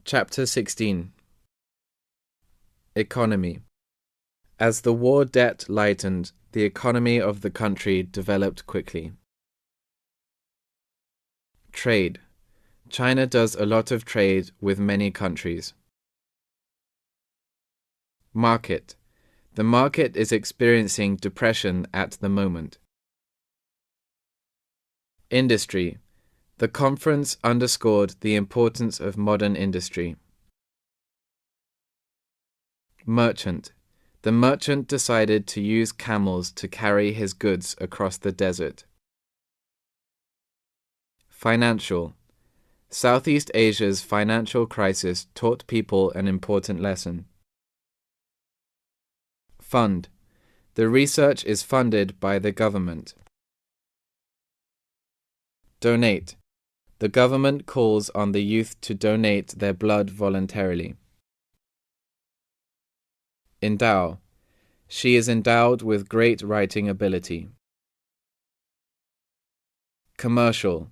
Chapter 16. Economy. As the war debt lightened, the economy of the country developed quickly. Trade. China does a lot of trade with many countries. Market. The market is experiencing depression at the moment. Industry. The conference underscored the importance of modern industry. Merchant. The merchant decided to use camels to carry his goods across the desert. Financial. Southeast Asia's financial crisis taught people an important lesson. Fund. The research is funded by the government. Donate. The government calls on the youth to donate their blood voluntarily. Endow. She is endowed with great writing ability. Commercial.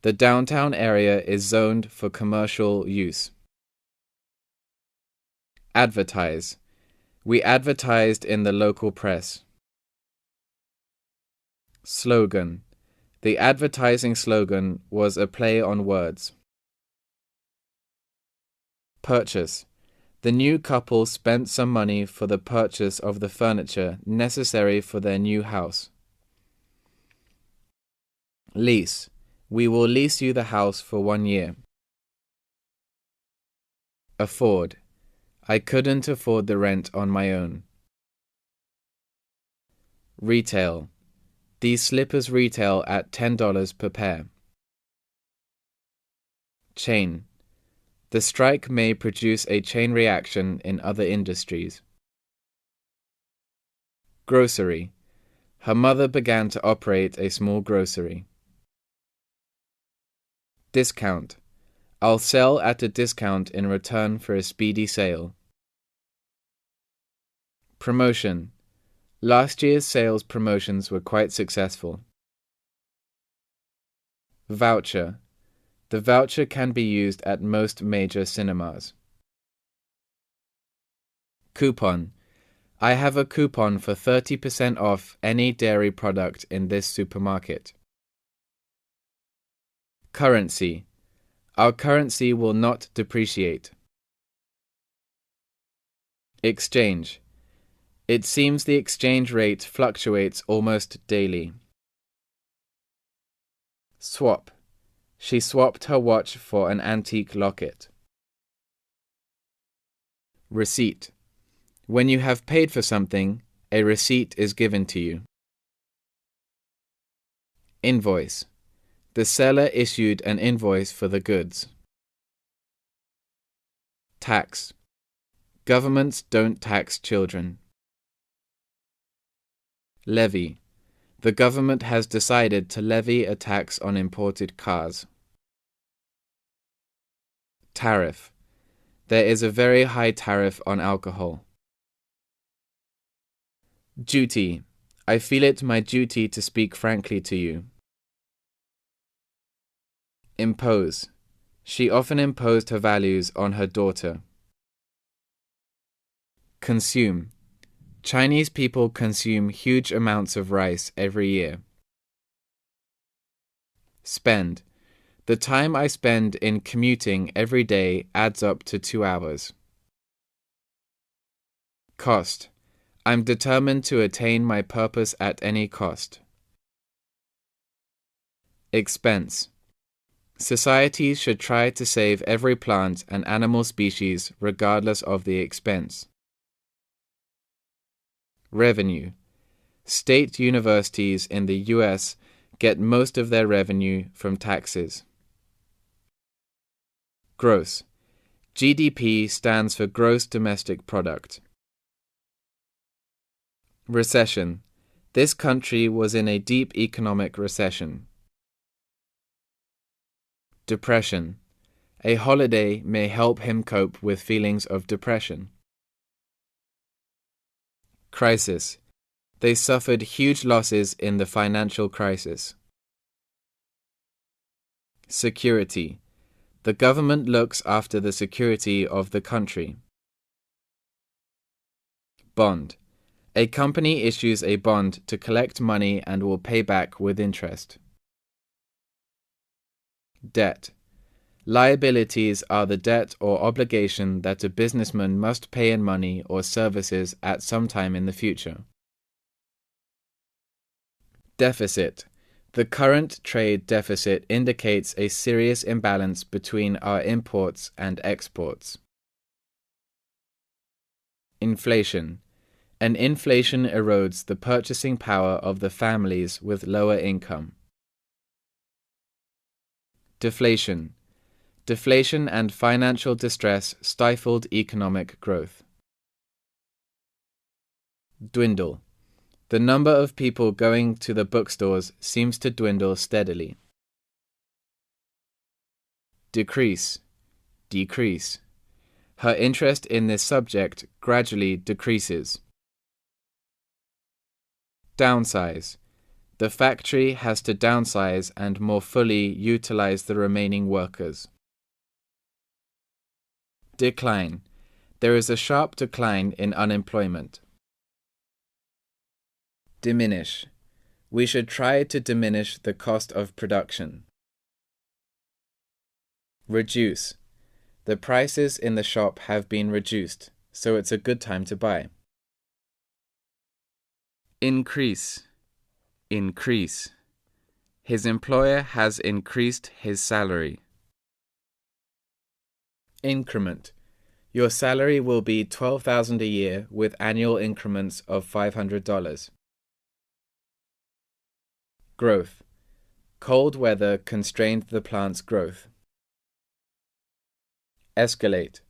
The downtown area is zoned for commercial use. Advertise. We advertised in the local press. Slogan. The advertising slogan was a play on words. Purchase. The new couple spent some money for the purchase of the furniture necessary for their new house. Lease. We will lease you the house for 1 year. Afford. I couldn't afford the rent on my own. Retail. These slippers retail at $10 per pair. Chain. The strike may produce a chain reaction in other industries. Grocery. Her mother began to operate a small grocery. Discount. I'll sell at a discount in return for a speedy sale. Promotion. Last year's sales promotions were quite successful. Voucher. The voucher can be used at most major cinemas. Coupon. I have a coupon for 30% off any dairy product in this supermarket. Currency. Our currency will not depreciate. Exchange. It seems the exchange rate fluctuates almost daily. Swap. She swapped her watch for an antique locket. Receipt. When you have paid for something, a receipt is given to you. Invoice. The seller issued an invoice for the goods. Tax. Governments don't tax children. Levy. The government has decided to levy a tax on imported cars. Tariff. There is a very high tariff on alcohol. Duty. I feel it my duty to speak frankly to you. Impose. She often imposed her values on her daughter. Consume. Chinese people consume huge amounts of rice every year. Spend. The time I spend in commuting every day adds up to 2 hours. Cost. I'm determined to attain my purpose at any cost. Expense. Societies should try to save every plant and animal species regardless of the expense. Revenue. State universities in the U.S. get most of their revenue from taxes. Gross. GDP stands for Gross Domestic Product. Recession. This country was in a deep economic recession. Depression. A holiday may help him cope with feelings of depression. Crisis. They suffered huge losses in the financial crisis. Security. The government looks after the security of the country. Bond. A company issues a bond to collect money and will pay back with interest. Debt. Liabilities are the debt or obligation that a businessman must pay in money or services at some time in the future. Deficit. The current trade deficit indicates a serious imbalance between our imports and exports. Inflation. An inflation erodes the purchasing power of the families with lower income. Deflation. Deflation and financial distress stifled economic growth. Dwindle. The number of people going to the bookstores seems to dwindle steadily. Decrease. Decrease. Her interest in this subject gradually decreases. Downsize. The factory has to downsize and more fully utilize the remaining workers. Decline. There is a sharp decline in unemployment. Diminish. We should try to diminish the cost of production. Reduce. The prices in the shop have been reduced, so it's a good time to buy. Increase. Increase. His employer has increased his salary. Increment. Your salary will be $12,000 a year with annual increments of $500. Growth. Cold weather constrained the plant's growth. Escalate.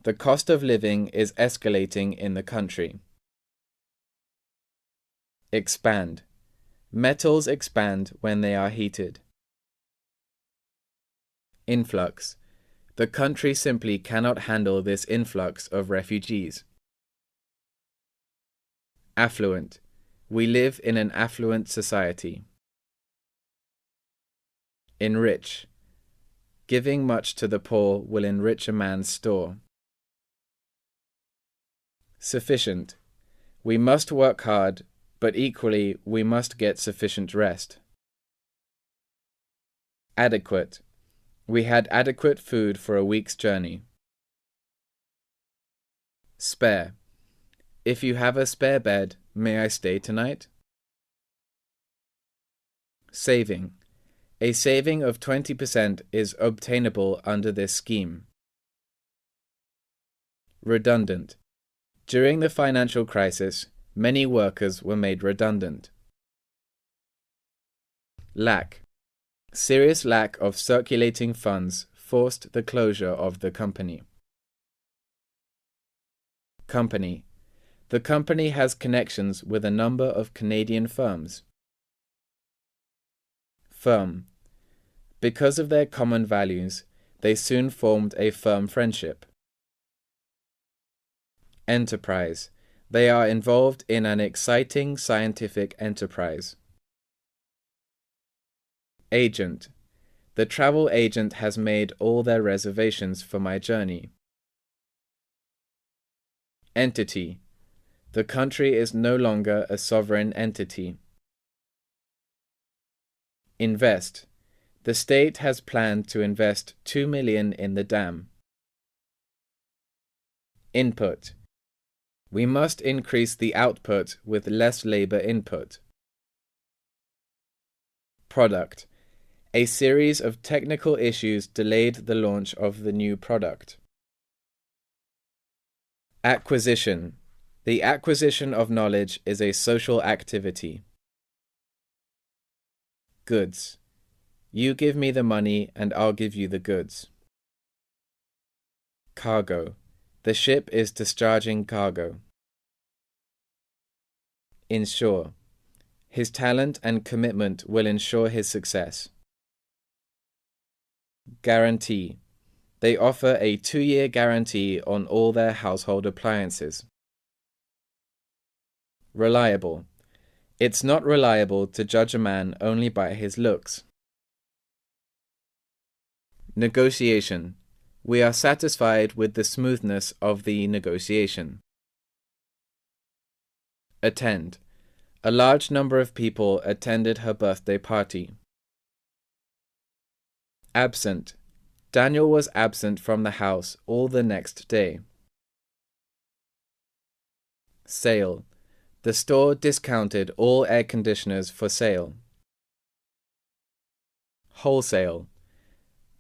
The cost of living is escalating in the country. Expand. Metals expand when they are heated. Influx. The country simply cannot handle this influx of refugees. Affluent. We live in an affluent society. Enrich. Giving much to the poor will enrich a man's store. Sufficient. We must work hard, but equally we must get sufficient rest. Adequate. We had adequate food for a week's journey. Spare. If you have a spare bed, may I stay tonight? Saving. A saving of 20% is obtainable under this scheme. Redundant. During the financial crisis, many workers were made redundant. Lack. Serious lack of circulating funds forced the closure of the company. Company. The company has connections with a number of Canadian firms. Firm. Because of their common values, they soon formed a firm friendship. Enterprise. They are involved in an exciting scientific enterprise. Agent. The travel agent has made all their reservations for my journey. Entity. The country is no longer a sovereign entity. Invest. The state has planned to invest $2 million in the dam. Input. We must increase the output with less labor input. Product. A series of technical issues delayed the launch of the new product. Acquisition. The acquisition of knowledge is a social activity. Goods. You give me the money and I'll give you the goods. Cargo. The ship is discharging cargo. Ensure. His talent and commitment will ensure his success. Guarantee. They offer a 2-year guarantee on all their household appliances. Reliable. It's not reliable to judge a man only by his looks. Negotiation. We are satisfied with the smoothness of the negotiation. Attend. A large number of people attended her birthday party. Absent. Daniel was absent from the house all the next day. Sale. The store discounted all air conditioners for sale. Wholesale.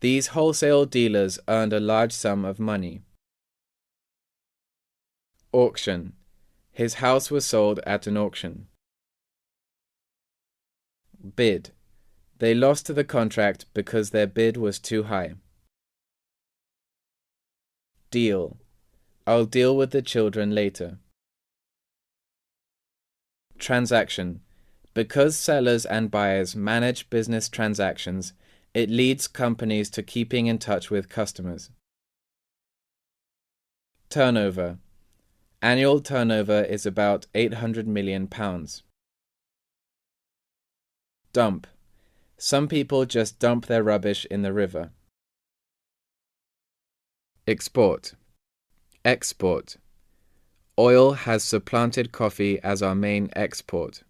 These wholesale dealers earned a large sum of money. Auction. His house was sold at an auction. Bid. They lost the contract because their bid was too high. Deal. I'll deal with the children later. Transaction. Because sellers and buyers manage business transactions, it leads companies to keeping in touch with customers. Turnover. Annual turnover is about £800 million. Dump. Some people just dump their rubbish in the river. Export. Export. Oil has supplanted coffee as our main export.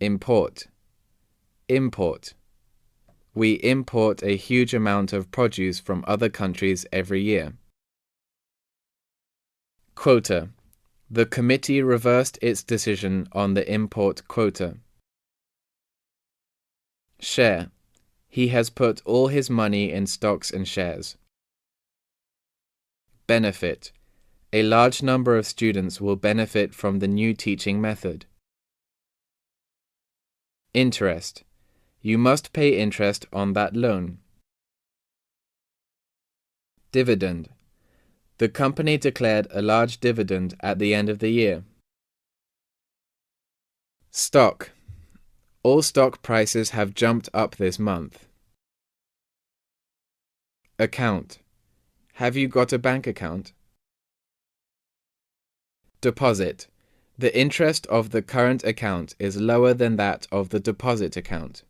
Import. Import. We import a huge amount of produce from other countries every year. Quota. The committee reversed its decision on the import quota. Share. He has put all his money in stocks and shares. Benefit. A large number of students will benefit from the new teaching method. Interest. You must pay interest on that loan. Dividend. The company declared a large dividend at the end of the year. Stock. All stock prices have jumped up this month. Account. Have you got a bank account? Deposit. The interest of the current account is lower than that of the deposit account.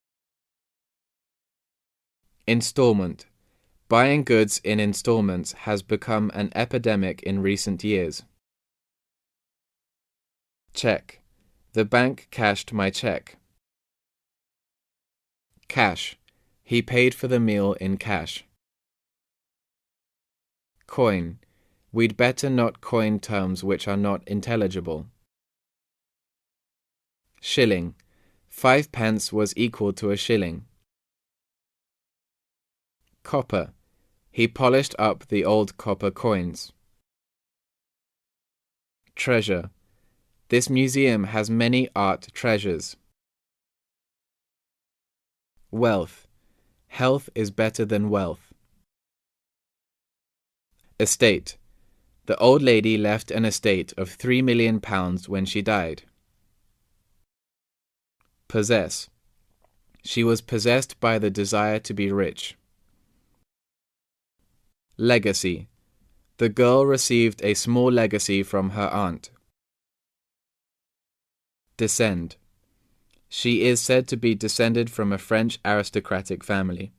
Installment. Buying goods in installments has become an epidemic in recent years. Check. The bank cashed my check. Cash. He paid for the meal in cash. Coin. We'd better not coin terms which are not intelligible. Shilling. 5 pence was equal to a shilling. Copper. He polished up the old copper coins. Treasure. This museum has many art treasures. Wealth. Health is better than wealth. Estate. The old lady left an estate of £3 million when she died. Possess. She was possessed by the desire to be rich. Legacy. The girl received a small legacy from her aunt. Descend. She is said to be descended from a French aristocratic family.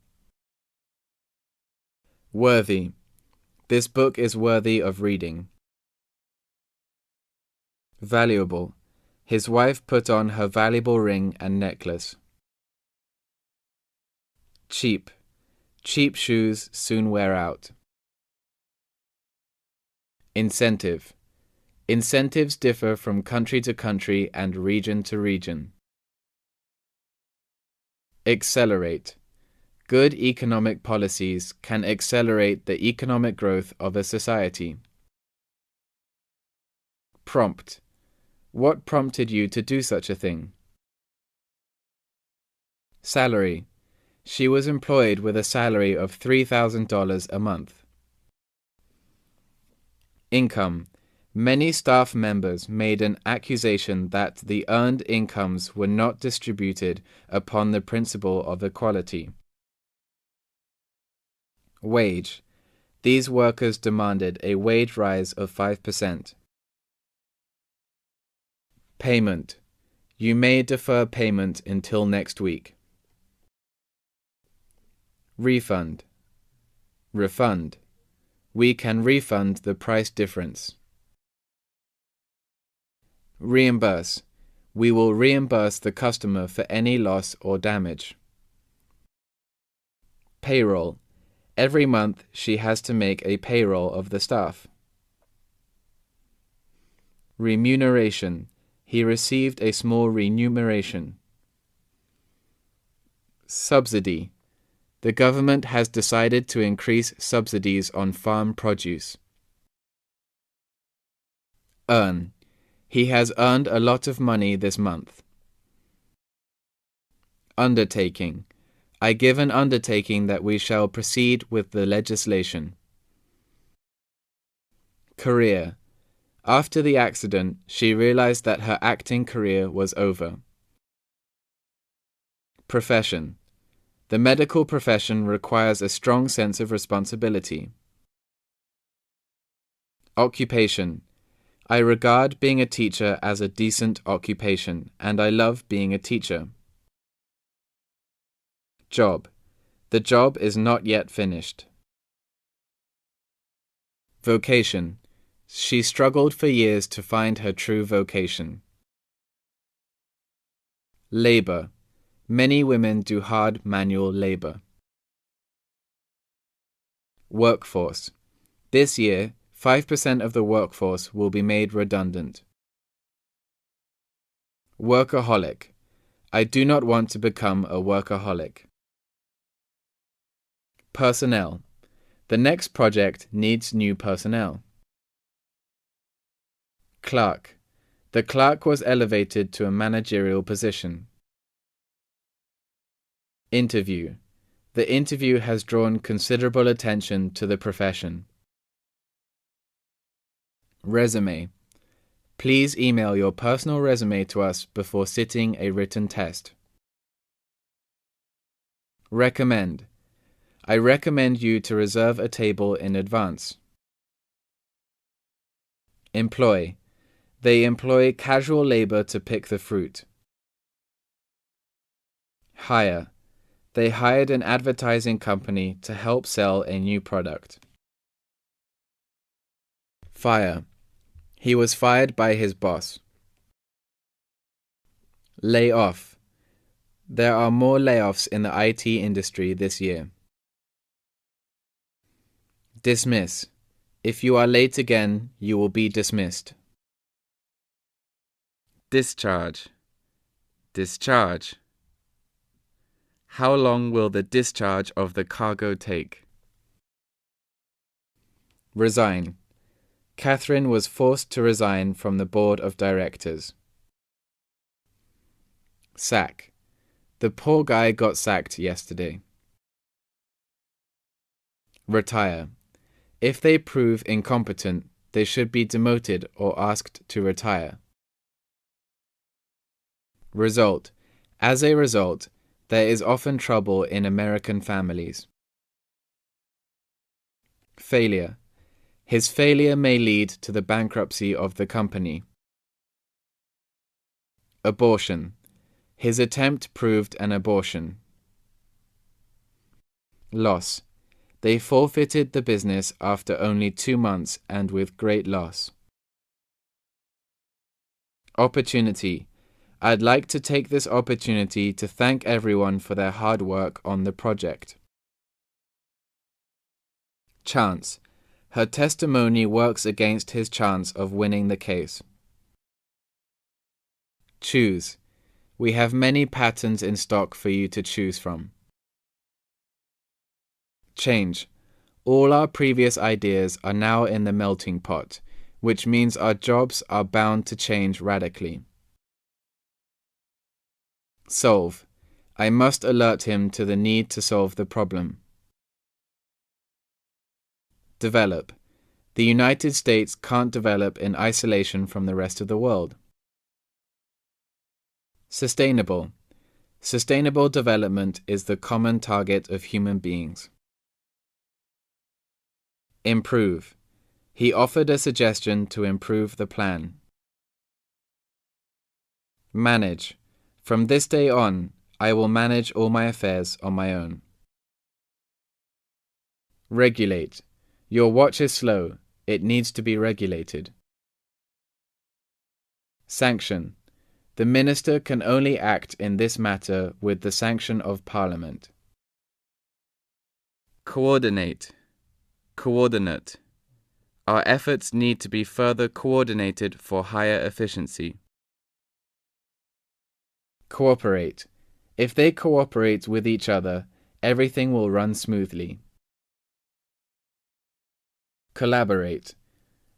Worthy. This book is worthy of reading. Valuable. His wife put on her valuable ring and necklace. Cheap. Cheap shoes soon wear out. Incentive. Incentives differ from country to country and region to region. Accelerate. Good economic policies can accelerate the economic growth of a society. Prompt. What prompted you to do such a thing? Salary. She was employed with a salary of $3,000 a month. Income. Many staff members made an accusation that the earned incomes were not distributed upon the principle of equality. Wage. These workers demanded a wage rise of 5%. Payment. You may defer payment until next week. refund, refund. We can refund the price difference. Reimburse. We will reimburse the customer for any loss or damage. Payroll. Every month she has to make a payroll of the staff. Remuneration. He received a small remuneration. Subsidy. The government has decided to increase subsidies on farm produce. Earn. He has earned a lot of money this month. Undertaking. I give an undertaking that we shall proceed with the legislation. Career. After the accident, she realized that her acting career was over. Profession. The medical profession requires a strong sense of responsibility. Occupation. I regard being a teacher as a decent occupation, and I love being a teacher. Job. The job is not yet finished. Vocation. She struggled for years to find her true vocation. Labor. Many women do hard manual labor. Workforce. This year, 5% of the workforce will be made redundant. Workaholic. I do not want to become a workaholic. Personnel. The next project needs new personnel. Clerk. The clerk was elevated to a managerial position. Interview. The interview has drawn considerable attention to the profession. Resume. Please email your personal resume to us before sitting a written test. Recommend. I recommend you to reserve a table in advance. Employ. They employ casual labor to pick the fruit. Hire. They hired an advertising company to help sell a new product. Fire. He was fired by his boss. Lay off. There are more layoffs in the IT industry this year. Dismiss. If you are late again, you will be dismissed. Discharge. Discharge. How long will the discharge of the cargo take? Resign. Catherine was forced to resign from the board of directors. Sack. The poor guy got sacked yesterday. Retire. If they prove incompetent, they should be demoted or asked to retire. Result. As a result, there is often trouble in American families. Failure. His failure may lead to the bankruptcy of the company. Abortion. His attempt proved an abortion. Loss. They forfeited the business after only 2 months and with great loss. Opportunity. I'd like to take this opportunity to thank everyone for their hard work on the project. Chance. Her testimony works against his chance of winning the case. Choose. We have many patterns in stock for you to choose from. Change. All our previous ideas are now in the melting pot, which means our jobs are bound to change radically. Solve. I must alert him to the need to solve the problem. Develop. The United States can't develop in isolation from the rest of the world. Sustainable. Sustainable development is the common target of human beings. Improve. He offered a suggestion to improve the plan. Manage. From this day on, I will manage all my affairs on my own. Regulate. Your watch is slow. It needs to be regulated. Sanction. The minister can only act in this matter with the sanction of Parliament. Coordinate. Coordinate. Our efforts need to be further coordinated for higher efficiency. Cooperate. If they cooperate with each other, everything will run smoothly. Collaborate.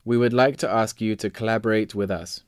We would like to ask you to collaborate with us.